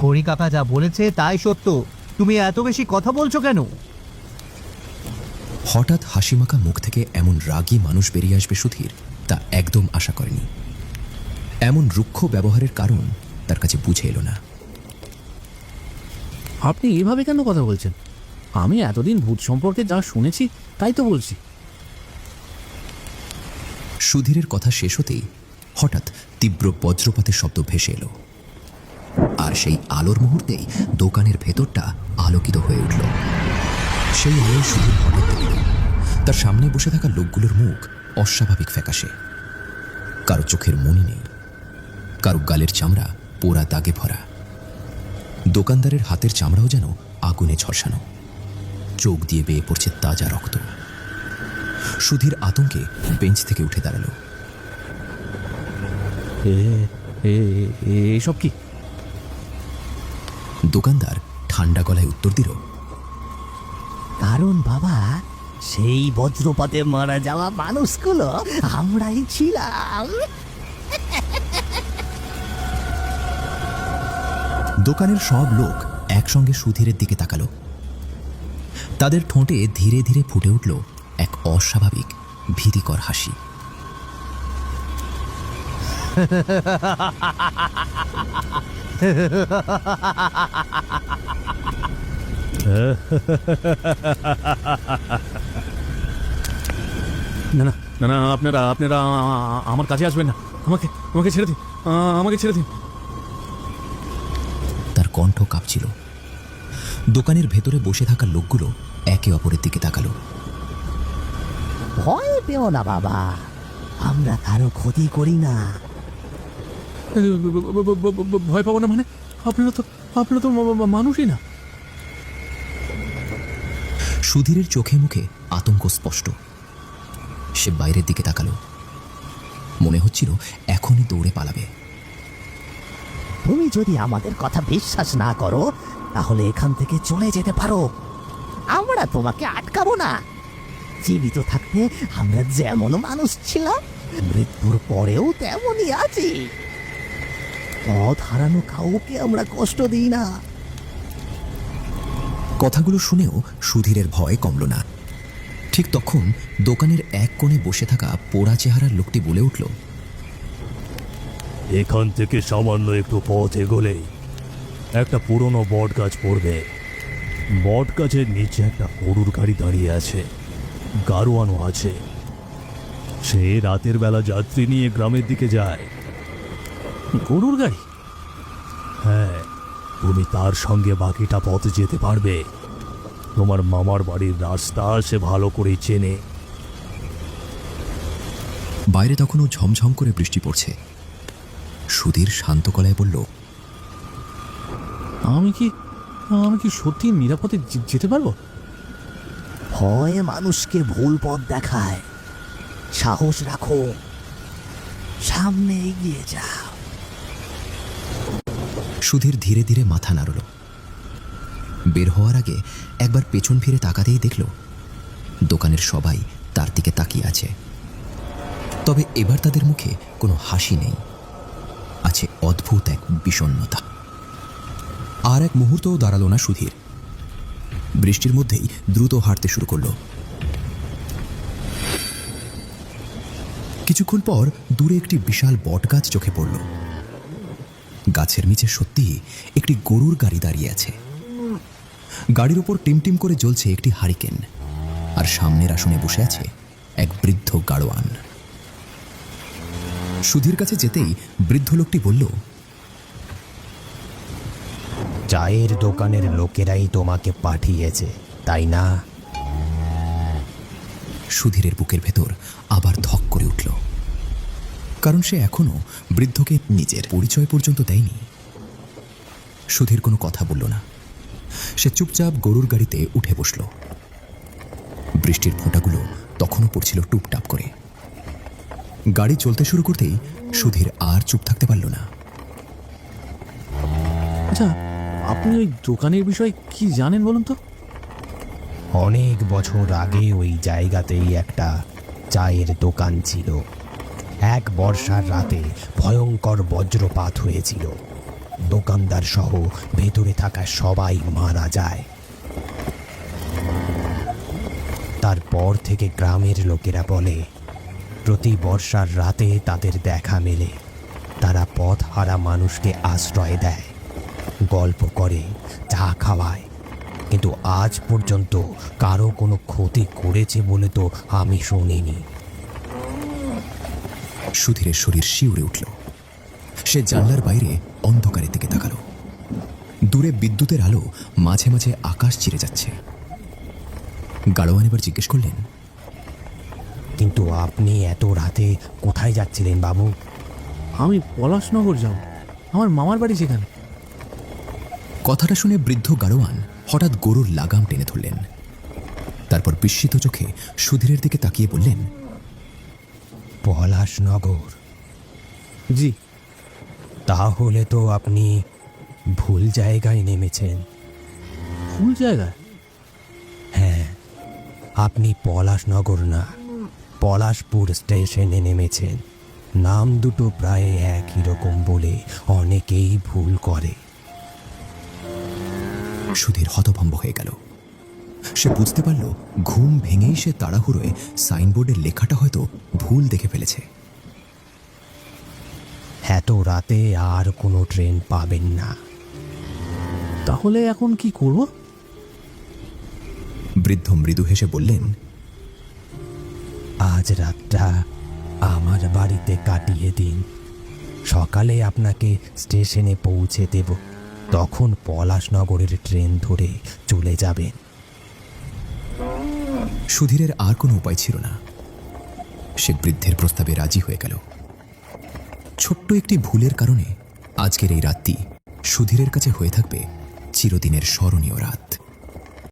হরি কাকা যা বলেছে তাই সত্য। তুমি এত বেশি কথা বলছো কেন? হঠাৎ হাসিমাখা মুখ থেকে এমন রাগী মানুষ বেরিয়ে আসবে সুধীর তা একদম আশা করেনি। এমন রুক্ষ ব্যবহারের কারণ তার কাছে বুঝে এলো না। আপনি এভাবে কেন কথা বলছেন? আমি এতদিন ভূত সম্পর্কে যা শুনেছি তাই তো বলছি। সুধীরের কথা শেষ হতেই হঠাৎ তীব্র বজ্রপাতের শব্দ ভেসে এলো, আর সেই আলোর মুহূর্তেই দোকানের ভেতরটা আলোকিত হয়ে উঠল। সেই আলোয় সুধীর হঠাৎ দেখল তার সামনে বসে থাকা লোকগুলোর মুখ অস্বাভাবিক ফ্যাকাশে। কারো চোখের মনি নেই, কারো গালের চামড়া পোড়া দাগে ভরা। দোকানদারের হাতের চামড়াও যেন আগুনে ঝলসানো, চোখ দিয়ে বেয়ে পড়ছে তাজা রক্ত। সুধীর আতঙ্কে বেঞ্চ থেকে উঠে দাঁড়ালো। এসব কি? দোকানদার ঠান্ডা গলায় উত্তর দিল, কারণ বাবা, সেই বজ্রপাতে মারা যাওয়া মানুষগুলো আমরাই ছিলাম। দোকানের সব লোক একসঙ্গে সুধীরের দিকে তাকালো। তাদের ঠোঁটে ধীরে ধীরে ফুটে উঠল এক অস্বাভাবিক ভীতিকর হাসি। না না না না, আপনারা আপনারা আমার কাছে আসবেন না। আমাকে আমাকে ছেড়ে দিন, আমাকে ছেড়ে দিন। তার কণ্ঠ কাঁপছিল। দোকানের ভেতরে বসে থাকা লোকগুলো একে অপরের দিকে তাকালো। ভয় পেও না বাবা, আমরা কারো ক্ষতি করি না। ভয় পাবো না মানে? আপনারা তো মানুষই না। সুধীরের চোখে মুখে আতঙ্ক স্পষ্ট। সে বাইরের দিকে তাকালো। মনে হচ্ছিল এখনই দৌড়ে পালাবে। তুমি যদি আমাদের কথা বিশ্বাস না করো তাহলে এখান থেকে চলে যেতে পারো, আমরা তোমাকে আটকাবো না। জীবিত থাকতে আমরা যেমন মানুষ ছিলাম, মৃত্যুর পরেও তেমনই আছি। পথ হারানো কাউকে আমরা কষ্ট দিই না। কথাগুলো শুনেও সুধীরের ভয় কমল না। ঠিক তখন দোকানের এক কোণে বসে থাকা পোড়া চেহারার লোকটি বলে উঠল, এখান থেকে সামান্য একটু পথ এগোলেই একটা পুরনো বট গাছ পড়বে। বট গাছের নিচে একটা গরুর গাড়ি দাঁড়িয়ে আছে, গাড়োয়ানও আছে। সে রাতের বেলা যাত্রী নিয়ে গ্রামের দিকে যায়। গরুর গাড়ি? হ্যাঁ, তুমি তার সঙ্গে বাকিটা পথ যেতে পারবে। তোমার মামার বাড়ির রাস্তা সে ভালো করে চেনে। বাইরে তখনও ঝমঝম করে বৃষ্টি পড়ছে। সুধীর শান্ত গলায় বলল, আমি কি সত্যি নিরাপদে যেতে পারবো? ভয় মানুষকে ভুল পথ দেখায়। সাহস রাখো, সামনে এগিয়ে যাও। সুধীর ধীরে ধীরে মাথা নাড়ল। বের হওয়ার আগে একবার পেছন ফিরে তাকাতেই দেখল দোকানের সবাই তার দিকে তাকিয়ে আছে। তবে এবার তাদের মুখে কোনো হাসি নেই, আছে অদ্ভুত এক বিষণ্ণতা। আর এক মুহূর্তও দাঁড়ালো না সুধীর। বৃষ্টির মধ্যেই দ্রুত হাঁটতে শুরু করল। কিছুক্ষণ পর দূরে একটি বিশাল বটগাছ চোখে পড়ল। গাছের নিচে সত্যিই একটি গরুর গাড়ি দাঁড়িয়ে আছে। গাড়ির ওপর টিমটিম করে জ্বলছে একটি হারিকেন, আর সামনের আসনে বসে আছে এক বৃদ্ধ গাড়োয়ান। সুধীর কাছে যেতেই বৃদ্ধ লোকটি বলল, চায়ের দোকানের লোকেরাই তোমাকে পাঠিয়েছে, তাই না? সুধীরের বুকের ভেতর আবার ধক করে উঠল, কারণ সে এখনো বৃদ্ধকে নিজের পরিচয় পর্যন্ত দেয়নি। সুধীর কোনো কথা বলল না। সে চুপচাপ গরুর গাড়িতে উঠে বসল। বৃষ্টির ফোঁটাগুলো তখনও পড়ছিল টুপটাপ করে। গাড়ি চলতে শুরু করতেই সুধীর আর চুপ থাকতে পারল না। আচ্ছা, আপনি ওই দোকানের বিষয়ে কি জানেন বলুন তো? অনেক বছর আগে ওই জায়গাতেই একটা চায়ের দোকান ছিল। এক বর্ষার রাতে ভয়ঙ্কর বজ্রপাত হয়েছিল। দোকানদার সহ ভেতরে থাকা সবাই মারা যায়। তারপর থেকে গ্রামের লোকেরা বলে প্রতি বর্ষার রাতে তাদের দেখা মেলে। তারা পথ হারা মানুষকে আশ্রয় দেয়, গল্প করে, চা খাওয়ায়, কিন্তু আজ পর্যন্ত কারো কোনো ক্ষতি করেছে বলে তো আমি শুনিনি। সুধীরের শরীর শিউরে উঠল। সে জানলার বাইরে অন্ধকারের দিকে তাকালো। দূরে বিদ্যুতের আলো মাঝে মাঝে আকাশ চিরে যাচ্ছে। গাড়োয়ান এবার জিজ্ঞেস করলেন, কিন্তু আপনি এত রাতে কোথায় যাচ্ছিলেন বাবু? আমি পলাশনগর যাব, আমার মামার বাড়ি সেখানে। কথাটা শুনে বৃদ্ধ গাড়োয়ান হঠাৎ গরুর লাগাম টেনে ধরলেন। তারপর বিস্মিত চোখে সুধীরের দিকে তাকিয়ে বললেন, পলাশনগর? জি। তাহলে তো আপনি ভুল জায়গায় নেমেছেন। ভুল জায়গায়? হ্যাঁ, আপনি পলাশনগর না, পলাশপুর স্টেশনে নেমেছেন। নাম দুটো প্রায় একই রকম বলে অনেকেই ভুল করে। সুধীর হতভম্ব হয়ে গেল। সে বুঝতে পারল ঘুম ভেঙেই সে তাড়াহুড়োয় সাইনবোর্ডের লেখাটা হয়তো ভুল দেখে ফেলেছে। এত রাতে আর কোনো ট্রেন পাবেন না। তাহলে এখন কি করব? বৃদ্ধ মৃদু হেসে বললেন, আজ রাতটা আমার বাড়িতে কাটিয়ে দিন। সকালে আপনাকে স্টেশনে পৌঁছে দেব, তখন পলাশনগরের ট্রেন ধরে চলে যাবেন। সুধীরের আর কোনো উপায় ছিল না। সে বৃদ্ধের প্রস্তাবে রাজি হয়ে গেল। ছোট্ট একটি ভুলের কারণে আজকের এই রাতটি সুধীরের কাছে হয়ে থাকবে চিরদিনের স্মরণীয় রাত।